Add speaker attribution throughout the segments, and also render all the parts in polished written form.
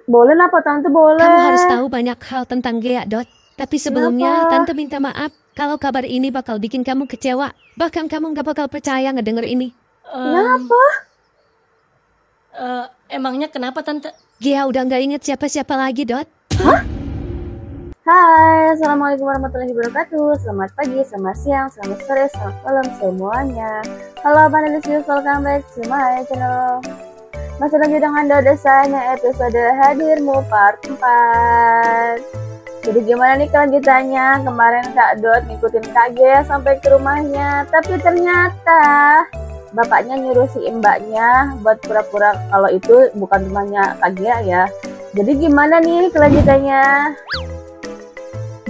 Speaker 1: Boleh apa Tante, boleh.
Speaker 2: Kamu harus tahu banyak hal tentang Gea, Dot. Tapi sebelumnya,
Speaker 1: Kenapa?
Speaker 2: Tante minta maaf kalau kabar ini bakal bikin kamu kecewa. Bahkan kamu gak bakal percaya ngedenger ini.
Speaker 1: Kenapa?
Speaker 3: Emangnya kenapa Tante?
Speaker 2: Gea udah gak inget siapa-siapa lagi, Dot.
Speaker 1: Hai, assalamualaikum warahmatullahi wabarakatuh. Selamat pagi, selamat siang, selamat sore, selamat malam semuanya. Halo panelis, welcome back to my channel. Masih lagi dengan Dodesanya episode hadirmu part 4. Jadi gimana nih kelanjutannya? Kemarin Kak Dot ngikutin Kak Gea sampai ke rumahnya, tapi ternyata bapaknya nyuruh si mbaknya buat pura-pura kalau itu bukan rumahnya Kak Gea ya. Jadi gimana nih kelanjutannya?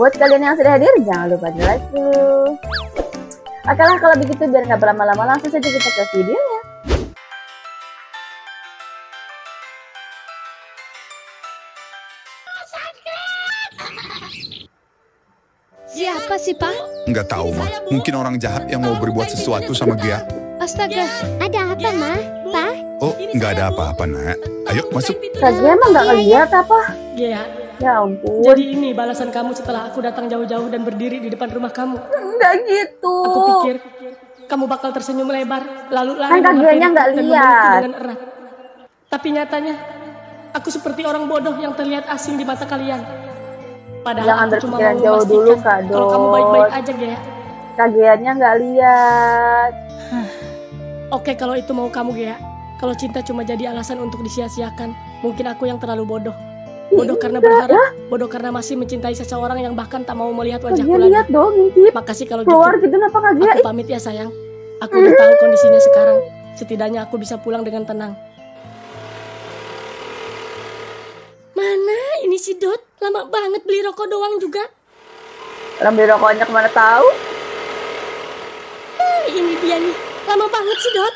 Speaker 1: Buat kalian yang sudah hadir, jangan lupa di like dulu. Oke lah, kalau begitu biar nggak berlama-lama, langsung saja kita ke videonya.
Speaker 2: Siapa sih, Pak?
Speaker 4: Nggak tahu, mah. Mungkin orang jahat yang mau berbuat sesuatu sama Gea.
Speaker 2: Astaga.
Speaker 5: Ada apa, Ma? Pa?
Speaker 4: Oh, nggak ada apa-apa, nak. Ayo, masuk.
Speaker 1: Kak Gea emang nggak ngeliat apa?
Speaker 3: Gea,
Speaker 1: Ya ampun.
Speaker 3: jadi ini balasan kamu setelah aku datang jauh-jauh dan berdiri di depan rumah kamu.
Speaker 1: Nggak gitu.
Speaker 3: Aku pikir kamu bakal tersenyum lebar, lalu lari
Speaker 1: Kan Kak Geanya
Speaker 3: menghampiri
Speaker 1: nggak
Speaker 3: dan
Speaker 1: lihat.
Speaker 3: memelukku dengan erat. Tapi nyatanya, aku seperti orang bodoh yang terlihat asing di mata kalian. Padahal
Speaker 1: Jangan
Speaker 3: aku cuma
Speaker 1: berpikiran
Speaker 3: mau
Speaker 1: jauh dulu,
Speaker 3: memastikan
Speaker 1: Kak
Speaker 3: kalau kamu
Speaker 1: Dot.
Speaker 3: baik-baik aja, Gea.
Speaker 1: Kak Geanya nggak lihat.
Speaker 3: Oke, kalau itu mau kamu, Gea. Kalau cinta cuma jadi alasan untuk disia-siakan, mungkin aku yang terlalu bodoh. Bodoh karena berharap, bodoh karena masih mencintai seseorang yang bahkan tak mau melihat
Speaker 1: Kak
Speaker 3: wajahku
Speaker 1: Gea
Speaker 3: lagi.
Speaker 1: lihat dong, ngintip.
Speaker 3: Makasih kalau
Speaker 1: Keluar
Speaker 3: gitu.
Speaker 1: gitu, kenapa Kak Gea?
Speaker 3: Aku pamit ya sayang. Aku udah tahu kondisinya sekarang. Setidaknya aku bisa pulang dengan tenang. Mana ini si Dot? Lama banget beli rokok doang juga.
Speaker 1: Orang beli rokoknya kemana tahu?
Speaker 3: Ini dia nih. Lama banget si Dot.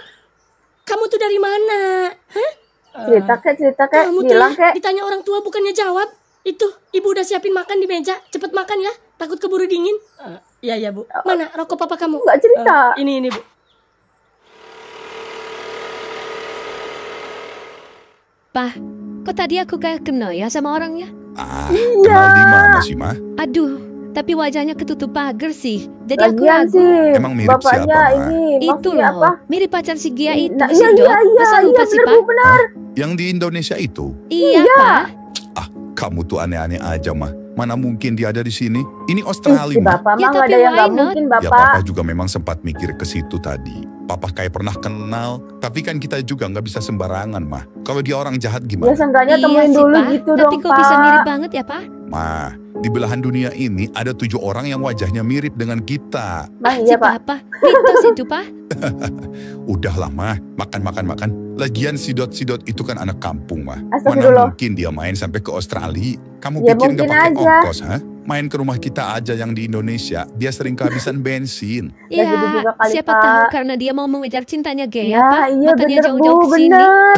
Speaker 3: Kamu tuh dari mana? Hah?
Speaker 1: Cerita kek,
Speaker 3: Kamu tuh
Speaker 1: bilang
Speaker 3: ya,
Speaker 1: kek.
Speaker 3: ditanya orang tua bukannya jawab. Itu, ibu udah siapin makan di meja. Cepet makan ya, takut keburu dingin. Iya Bu. Mana rokok papa kamu?
Speaker 1: Nggak cerita.
Speaker 3: Ini Bu.
Speaker 2: Pak, kok tadi aku kayak kenal ya sama orangnya?
Speaker 4: Kenal di mana sih, mah?
Speaker 2: Aduh, tapi wajahnya ketutup pagar sih. Jadi aku
Speaker 1: Lagian
Speaker 2: ragu.
Speaker 1: sih,
Speaker 4: Emang mirip
Speaker 1: bapaknya
Speaker 4: siapa, Ma?
Speaker 1: ini
Speaker 2: Itu
Speaker 1: maksudnya
Speaker 2: loh,
Speaker 1: apa?
Speaker 2: mirip pacar si Gia itu,
Speaker 1: Nah,
Speaker 2: si
Speaker 1: iya,
Speaker 2: Dot.
Speaker 1: iya,
Speaker 2: Masa
Speaker 1: iya,
Speaker 2: lupa
Speaker 1: iya,
Speaker 2: sih,
Speaker 1: bener,
Speaker 2: Pak?
Speaker 1: Bu, benar.
Speaker 4: Yang di Indonesia itu?
Speaker 2: Iya, Pak.
Speaker 4: Kamu tuh aneh-aneh aja, mah. Mana mungkin dia ada di sini? Ini Australia,
Speaker 1: Si
Speaker 4: mah.
Speaker 1: Bapak
Speaker 2: Ya,
Speaker 1: mah nggak
Speaker 2: tapi
Speaker 1: ada yang nggak
Speaker 2: why not?
Speaker 1: mungkin,
Speaker 4: Ya,
Speaker 1: Bapak.
Speaker 4: Papa juga memang sempat mikir ke situ tadi. Papa kayak pernah kenal, tapi kan kita juga nggak bisa sembarangan, mah. Kalau dia orang jahat
Speaker 1: Ya
Speaker 4: gimana?
Speaker 1: seenggaknya
Speaker 2: Iya
Speaker 1: temuin
Speaker 2: sih,
Speaker 1: dulu
Speaker 2: Pak.
Speaker 1: gitu
Speaker 2: Tapi
Speaker 1: dong,
Speaker 2: kok bisa
Speaker 1: Pak.
Speaker 2: mirip banget ya, Pak?
Speaker 4: Mah, di belahan dunia ini ada 7 orang yang wajahnya mirip dengan kita.
Speaker 1: Nah,
Speaker 2: Si
Speaker 1: iya, Pak.
Speaker 2: Papa, mitos itu, Pak.
Speaker 4: Udahlah, mah. Makan. Lagian si Dot itu kan anak kampung, mah. Mana
Speaker 1: Astagfirullah.
Speaker 4: mungkin dia main sampai ke Australia? Kamu
Speaker 1: Ya,
Speaker 4: pikir nggak
Speaker 1: mungkin
Speaker 4: pakai
Speaker 1: aja.
Speaker 4: ongkos, ha? Main ke rumah kita aja yang di Indonesia, dia sering kehabisan bensin.
Speaker 1: Ya, gitu
Speaker 2: Ya,
Speaker 1: juga kali,
Speaker 2: siapa
Speaker 1: Pak.
Speaker 2: tahu karena dia mau mengejar cintanya Gea,
Speaker 1: Ya,
Speaker 2: Pak.
Speaker 1: iya
Speaker 2: Makanya
Speaker 1: bener,
Speaker 2: jauh-jauh
Speaker 1: Bu,
Speaker 2: ke sini.
Speaker 1: bener.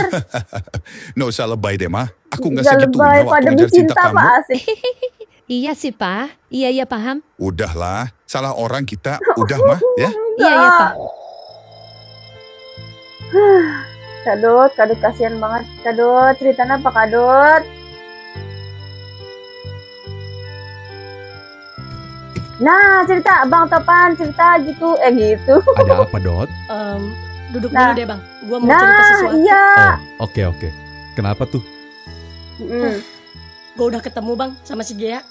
Speaker 4: Nggak usah lebay deh, mah. Aku nggak
Speaker 1: Nggak
Speaker 4: segitunya
Speaker 1: lebay,
Speaker 4: waktu
Speaker 1: pada
Speaker 4: ngejar cinta
Speaker 1: cinta,
Speaker 4: kamu.
Speaker 1: Pak, asik.
Speaker 2: Iya sih, Pak. Iya, paham.
Speaker 4: Udahlah, salah orang kita. Udah, mah, ya.
Speaker 2: Iya, Pak.
Speaker 1: Kak Dot kasihan banget. Kak Dot, ceritanya apa Kak Dot? Nah, cerita Bang Topan, cerita gitu. Gitu.
Speaker 6: Ada apa, Dot?
Speaker 3: Duduk
Speaker 1: Nah.
Speaker 3: dulu deh Bang. Gua mau cerita
Speaker 1: Nah,
Speaker 3: sesuatu.
Speaker 1: iya.
Speaker 6: Oh, oke. Kenapa tuh?
Speaker 1: Mm.
Speaker 3: Gua udah ketemu Bang sama si Gea.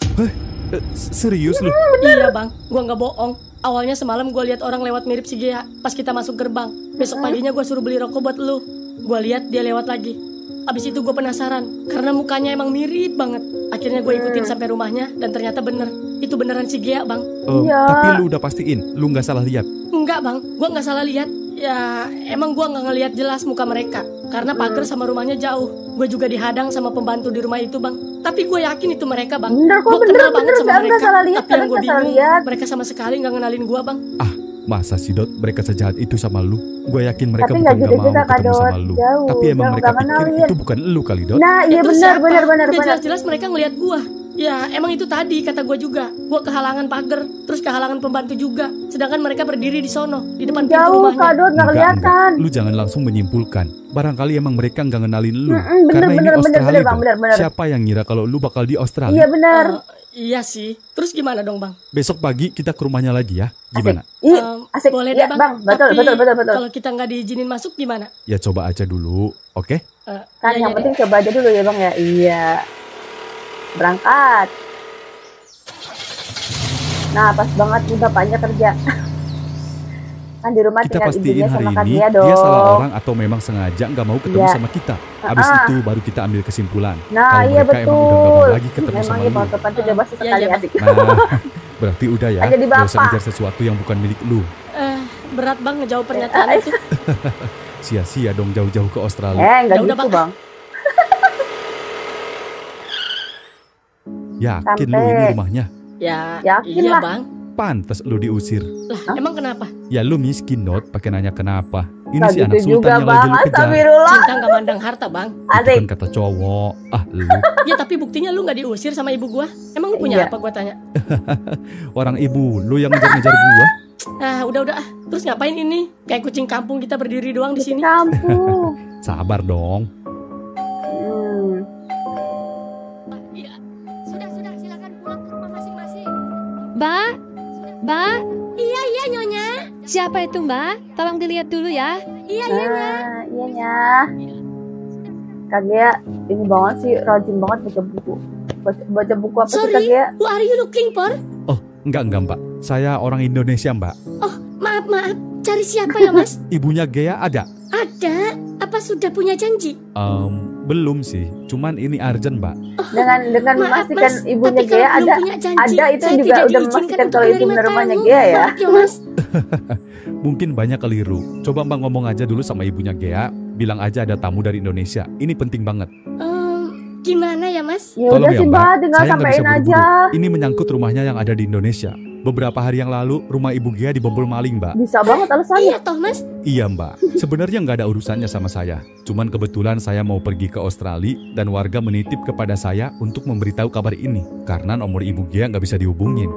Speaker 6: Serius lu?
Speaker 3: Iya Bang, gua nggak bohong. Awalnya semalam gua lihat orang lewat mirip si Gea pas kita masuk gerbang. Besok paginya gua suruh beli rokok buat lu. Gua lihat dia lewat lagi. Abis itu gue penasaran karena mukanya emang mirip banget. Akhirnya gue ikutin sampai rumahnya dan ternyata bener. Itu beneran si Gea Bang.
Speaker 1: Iya.
Speaker 6: Tapi lu udah pastiin, lu nggak salah lihat.
Speaker 3: Enggak Bang, gue nggak salah lihat. Ya emang gue nggak ngelihat jelas muka mereka karena pagar sama rumahnya jauh. Gue juga dihadang sama pembantu di rumah itu Bang. Tapi gue yakin itu mereka Bang.
Speaker 1: Bener kok,
Speaker 3: Gue kenal banget
Speaker 1: bener.
Speaker 3: sama
Speaker 1: Nggak
Speaker 3: mereka.
Speaker 1: salah lihat,
Speaker 3: Tapi yang gue
Speaker 1: nggak salah
Speaker 3: bingung,
Speaker 1: lihat.
Speaker 3: mereka sama sekali nggak ngenalin gue Bang.
Speaker 6: Masa sih, Dot, mereka sejahat itu sama lu? Gue yakin mereka
Speaker 1: Tapi
Speaker 6: bukan
Speaker 1: nggak
Speaker 6: nggak
Speaker 1: gitu
Speaker 6: mau
Speaker 1: juga, Kak
Speaker 6: ketemu sama
Speaker 1: Dot.
Speaker 6: lu.
Speaker 1: Jauh,
Speaker 6: Tapi emang
Speaker 1: jauh,
Speaker 6: mereka
Speaker 1: nggak
Speaker 6: pikir
Speaker 1: kenalin.
Speaker 6: itu bukan lu kali, Dot.
Speaker 1: Nah, iya
Speaker 3: Itu
Speaker 1: benar
Speaker 3: siapa?
Speaker 1: benar.
Speaker 3: Udah jelas-jelas mereka ngelihat gue. Ya emang itu tadi kata gue juga. Gue kehalangan pagar, terus kehalangan pembantu juga. Sedangkan mereka berdiri di sono, di depan pintu
Speaker 1: Jauh
Speaker 3: rumahnya.
Speaker 1: Kak Dot, nggak kelihatan.
Speaker 6: Lu jangan langsung menyimpulkan. Barangkali emang mereka nggak ngenalin lu.
Speaker 1: Bener,
Speaker 6: Karena ini
Speaker 1: bener,
Speaker 6: Australia,
Speaker 1: Bang,
Speaker 6: Dot.
Speaker 1: bener.
Speaker 6: Siapa yang ngira kalau lu bakal di Australia?
Speaker 1: Iya benar.
Speaker 3: Iya sih. Terus gimana dong bang?
Speaker 6: Besok pagi kita ke rumahnya lagi ya. Gimana?
Speaker 1: Ih, asik.
Speaker 3: Boleh
Speaker 1: Iya,
Speaker 3: deh
Speaker 1: Bang.
Speaker 3: bang.
Speaker 1: Betul.
Speaker 3: Tapi kalau kita nggak diizinin masuk gimana?
Speaker 6: Ya coba aja dulu, oke?
Speaker 1: Kan
Speaker 3: Iya,
Speaker 1: yang
Speaker 3: iya,
Speaker 1: penting coba aja dulu ya Bang ya. Iya. Berangkat. Nah, pas banget nih bapaknya kerja. Kan di rumah
Speaker 6: Kita
Speaker 1: tinggal
Speaker 6: pastiin
Speaker 1: ibunya
Speaker 6: hari
Speaker 1: sama
Speaker 6: ini
Speaker 1: Kagia dong.
Speaker 6: dia salah orang atau memang sengaja nggak mau ketemu
Speaker 1: Iya.
Speaker 6: sama kita. Habis itu baru kita ambil kesimpulan.
Speaker 1: Nah,
Speaker 6: Kalau
Speaker 1: iya
Speaker 6: mereka emang udah nggak
Speaker 1: betul.
Speaker 6: mau lagi ketemu
Speaker 1: Memang
Speaker 6: sama
Speaker 1: ya
Speaker 6: lu.
Speaker 1: Bang Topan tuh coba sesekali
Speaker 3: Iya,
Speaker 1: asik.
Speaker 6: Nah, berarti udah ya.
Speaker 1: Aja di
Speaker 6: Gak usah
Speaker 1: bapak.
Speaker 6: ngejar sesuatu yang bukan milik lu.
Speaker 3: Berat bang ngejawab pernyataan itu.
Speaker 6: Sia-sia dong jauh-jauh ke Australia.
Speaker 1: Enggak
Speaker 3: Ya udah,
Speaker 1: gitu
Speaker 3: Bang.
Speaker 1: Bang.
Speaker 6: Yakin lu
Speaker 1: sampai-
Speaker 6: ini rumahnya?
Speaker 3: Ya,
Speaker 1: Yakin
Speaker 3: iya
Speaker 1: lah.
Speaker 3: bang.
Speaker 6: Pantes lu diusir.
Speaker 3: Lah, emang kenapa?
Speaker 6: Ya lu miskin, Dot. Pakai nanya kenapa. Ini
Speaker 1: Nggak
Speaker 6: si anak
Speaker 1: gitu juga
Speaker 6: sultan yang lagi
Speaker 1: Bang.
Speaker 6: lu kejar.
Speaker 1: Astagfirullah.
Speaker 3: Cinta nggak mandang harta bang.
Speaker 6: Itu
Speaker 1: Asik.
Speaker 6: kan kata cowok. Ah, lu.
Speaker 3: Ya tapi buktinya lu nggak diusir sama ibu gua. Emang lu punya
Speaker 1: Iya.
Speaker 3: apa gua tanya?
Speaker 6: Orang ibu, lu yang ngejar-ngejar gua.
Speaker 3: Udah. Terus ngapain ini? Kayak kucing kampung kita berdiri doang di
Speaker 1: Di
Speaker 3: sini.
Speaker 1: kampung.
Speaker 6: Sabar dong.
Speaker 2: Iya. Sudah, silakan pulang ke rumah masing-masing. Mbak? Mbak?
Speaker 5: Iya Nyonya.
Speaker 2: Siapa itu Mbak? Tolong dilihat dulu ya.
Speaker 5: Iya
Speaker 1: Nah, iya ya. Kagia ini banget sih, rajin banget baca buku. Baca buku apa sih
Speaker 5: Sorry,
Speaker 1: Kagia?
Speaker 5: who are you looking for?
Speaker 6: Oh, enggak, Mbak. Saya orang Indonesia, Mbak.
Speaker 5: Oh, maaf. Cari siapa ya Mas?
Speaker 6: Ibunya Gea ada?
Speaker 5: Ada. Apa sudah punya janji?
Speaker 6: Belum sih. Cuman ini urgent, Mbak.
Speaker 1: Dengan
Speaker 5: Maaf
Speaker 1: memastikan
Speaker 5: Mas,
Speaker 1: ibunya
Speaker 5: tapi kalau
Speaker 1: Gea
Speaker 5: belum
Speaker 1: ada.
Speaker 5: punya janji,
Speaker 1: Ada itu
Speaker 5: saya
Speaker 1: juga
Speaker 5: tidak
Speaker 1: udah
Speaker 5: diizinkan
Speaker 1: memastikan
Speaker 5: untuk
Speaker 1: kalau itu
Speaker 5: menerima
Speaker 1: benar rumahnya
Speaker 5: tamu.
Speaker 1: Gea ya.
Speaker 5: Maaf ya Mas.
Speaker 6: Mungkin banyak keliru. Coba Mbak ngomong aja dulu sama ibunya Gea. Bilang aja ada tamu dari Indonesia. Ini penting banget.
Speaker 5: Gimana ya Mas?
Speaker 1: Ya udah sih Mbak, tinggal
Speaker 6: Saya nggak bisa
Speaker 1: sampein
Speaker 6: buru-buru.
Speaker 1: aja.
Speaker 6: Ini menyangkut rumahnya yang ada di Indonesia. Beberapa hari yang lalu, rumah Ibu Gea dibobol maling, Mbak.
Speaker 1: Bisa banget alasannya.
Speaker 5: Iya toh Mas.
Speaker 6: Iya, Mbak. Sebenarnya nggak ada urusannya sama saya. Cuman kebetulan saya mau pergi ke Australia dan warga menitip kepada saya untuk memberitahu kabar ini. Karena nomor Ibu Gea nggak bisa dihubungin.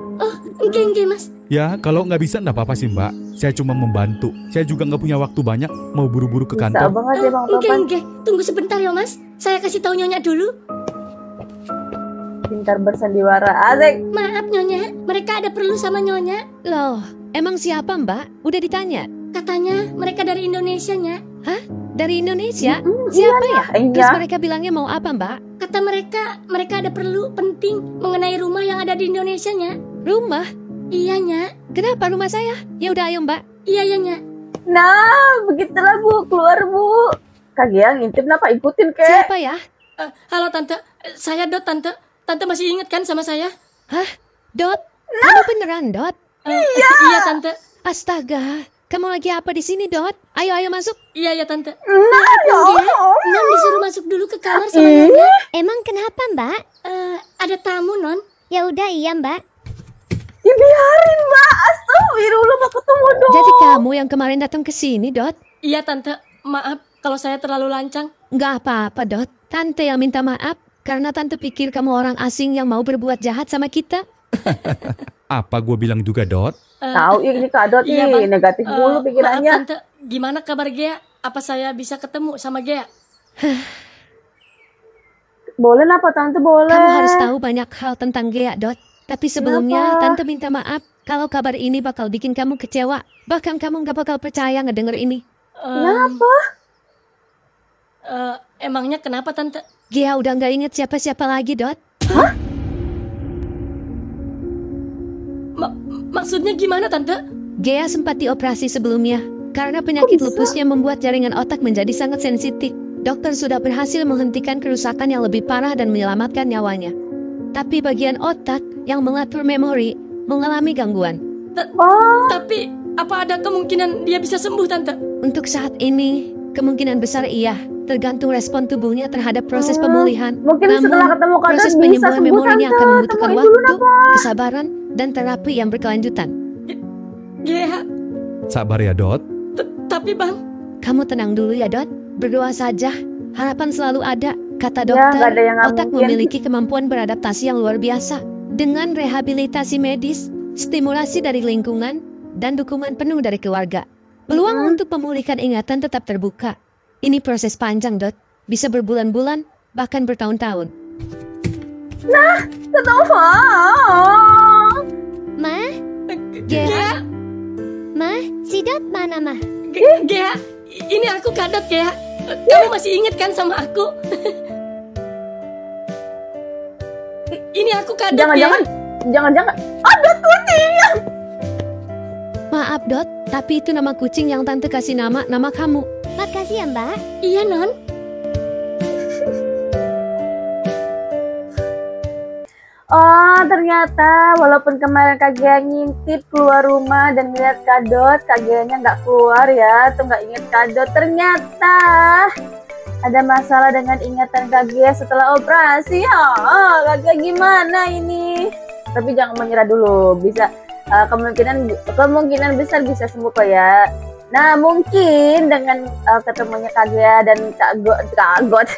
Speaker 5: Enggak Mas.
Speaker 6: Ya, kalau nggak bisa nggak apa-apa sih, Mbak. Saya cuma membantu. Saya juga nggak punya waktu banyak, mau buru-buru ke
Speaker 1: Bisa
Speaker 6: kantor.
Speaker 1: banget ya Bang Topan.
Speaker 5: Enggak. Tunggu sebentar ya Mas. Saya kasih tahu Nyonya dulu.
Speaker 1: Pintar bersandiwara. Asik.
Speaker 5: Maaf Nyonya, mereka ada perlu sama Nyonya.
Speaker 2: Loh, emang siapa Mbak? Udah ditanya.
Speaker 5: Katanya mereka dari Indonesia Nya.
Speaker 2: Dari Indonesia?
Speaker 1: Mm,
Speaker 2: Siapa ya? Terus
Speaker 1: Iya.
Speaker 2: mereka bilangnya mau apa Mbak?
Speaker 5: Kata mereka ada perlu penting mengenai rumah yang ada di Indonesia Nya.
Speaker 2: Rumah?
Speaker 5: Iya Nya.
Speaker 2: Kenapa rumah saya? Ya udah ayo Mbak.
Speaker 5: Iya ya Nya.
Speaker 1: Nah, begitulah Bu, keluar Bu. Kagia ngintip kenapa ikutin kek?
Speaker 2: Siapa ya?
Speaker 3: Halo tante, saya Dot tante. Tante masih inget kan sama saya?
Speaker 2: Dot? Kamu beneran Dot?
Speaker 3: Iya tante.
Speaker 2: Astaga, kamu lagi apa di sini Dot? Ayo masuk.
Speaker 3: Iya ya tante.
Speaker 1: Nah, ya Allah.
Speaker 5: Non disuruh masuk dulu ke kamar sama Nyonya. Emang kenapa Mbak? Ada tamu Non. Ya udah iya Mbak.
Speaker 1: Ya biarin Mbak, astagfirullah mau ketemu dong.
Speaker 2: Jadi kamu yang kemarin datang ke sini Dot?
Speaker 3: Iya tante. Maaf kalau saya terlalu lancang.
Speaker 2: Nggak apa-apa Dot. Tante yang minta maaf karena tante pikir kamu orang asing yang mau berbuat jahat sama kita.
Speaker 6: Apa gue bilang juga, Dot?
Speaker 1: Tahu ini Kak Dot
Speaker 3: Iya,
Speaker 1: nih,
Speaker 3: Bang.
Speaker 1: negatif mulu
Speaker 3: Maaf
Speaker 1: pikirannya.
Speaker 3: tante, gimana kabar Gea? Apa saya bisa ketemu sama Gea?
Speaker 1: Boleh apa Tante, boleh.
Speaker 2: Kamu harus tahu banyak hal tentang Gea Dot. Tapi sebelumnya
Speaker 1: Kenapa?
Speaker 2: tante minta maaf kalau kabar ini bakal bikin kamu kecewa. Bahkan kamu nggak bakal percaya ngedenger ini.
Speaker 1: Kenapa?
Speaker 3: Emangnya kenapa tante?
Speaker 2: Gea udah nggak inget siapa-siapa lagi Dot.
Speaker 3: Maksudnya gimana tante?
Speaker 2: Gea sempat dioperasi sebelumnya karena penyakit lupusnya membuat jaringan otak menjadi sangat sensitif. Dokter sudah berhasil menghentikan kerusakan yang lebih parah dan menyelamatkan nyawanya. Tapi bagian otak yang mengatur memori mengalami gangguan.
Speaker 3: Tapi apa ada kemungkinan dia bisa sembuh tante?
Speaker 2: Untuk saat ini, kemungkinan besar iya, tergantung respon tubuhnya terhadap proses pemulihan.
Speaker 1: Mungkin
Speaker 2: Namun,
Speaker 1: setelah ketemu Kak Dot
Speaker 2: proses
Speaker 1: bisa
Speaker 2: penyembuhan
Speaker 1: sembuh
Speaker 2: memorinya
Speaker 1: Tante.
Speaker 2: akan membutuhkan
Speaker 1: Temuin dulu
Speaker 2: waktu,
Speaker 1: Napa.
Speaker 2: kesabaran, dan terapi yang berkelanjutan.
Speaker 3: Gea,
Speaker 6: Sabar ya, Dot.
Speaker 3: tapi bang,
Speaker 2: Kamu tenang dulu ya Dot, berdoa saja. Harapan selalu ada, Kata
Speaker 1: Ya, nggak
Speaker 2: dokter,
Speaker 1: ada yang nggak
Speaker 2: otak
Speaker 1: mungkin.
Speaker 2: memiliki kemampuan beradaptasi yang luar biasa. Dengan rehabilitasi medis, stimulasi dari lingkungan, dan dukungan penuh dari keluarga, peluang untuk memulihkan ingatan tetap terbuka. Ini proses panjang, Dot. Bisa berbulan-bulan, bahkan bertahun-tahun.
Speaker 1: Nah, ketemuan.
Speaker 5: Ma,
Speaker 3: Gea,
Speaker 5: Ma, si Dot mana, Ma?
Speaker 3: Gea, ini aku Kak Dot, Gea. Kamu masih inget kan sama aku? Ini aku Kak Dot,
Speaker 1: Jangan-jangan,
Speaker 3: Gea.
Speaker 1: jangan-jangan ada kucing.
Speaker 2: Maaf, Dot, tapi itu nama kucing yang tante kasih nama kamu.
Speaker 5: Makasih ya, Mbak.
Speaker 3: Iya, Non.
Speaker 1: Oh, ternyata walaupun kemarin Kak Gea ngintip keluar rumah dan ngeliat Kak Dot, Kak Gea-nya nggak keluar ya, tuh nggak inget Kak Dot. Ternyata ada masalah dengan ingatan Kak Gea setelah operasi. Kak Gea gimana ini? Tapi jangan menyerah dulu, bisa kemungkinan besar bisa sembuh kok ya. Nah, mungkin dengan ketemunya Kak Gea dan Kak Got,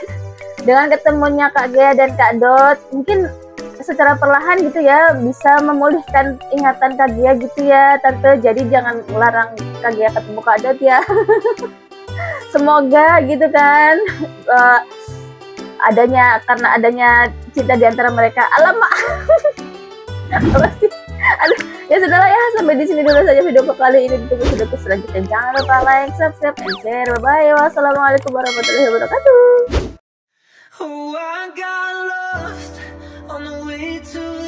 Speaker 1: dengan ketemunya Kak Gea dan Kak Dot, mungkin secara perlahan gitu ya bisa memulihkan ingatan Kak Gea gitu ya Tante. Jadi jangan melarang Kak Gea ketemu Kak Dot ya. Semoga gitu kan karena adanya cinta di antara mereka. Alamak. Apa sih? Aduh, ya sudahlah ya, sampai di sini dulu saja video kali ini. Ditunggu video selanjutnya. Jangan lupa like, subscribe, and share. Bye bye. Wassalamualaikum warahmatullahi wabarakatuh.
Speaker 7: Oh, I got lost on the way to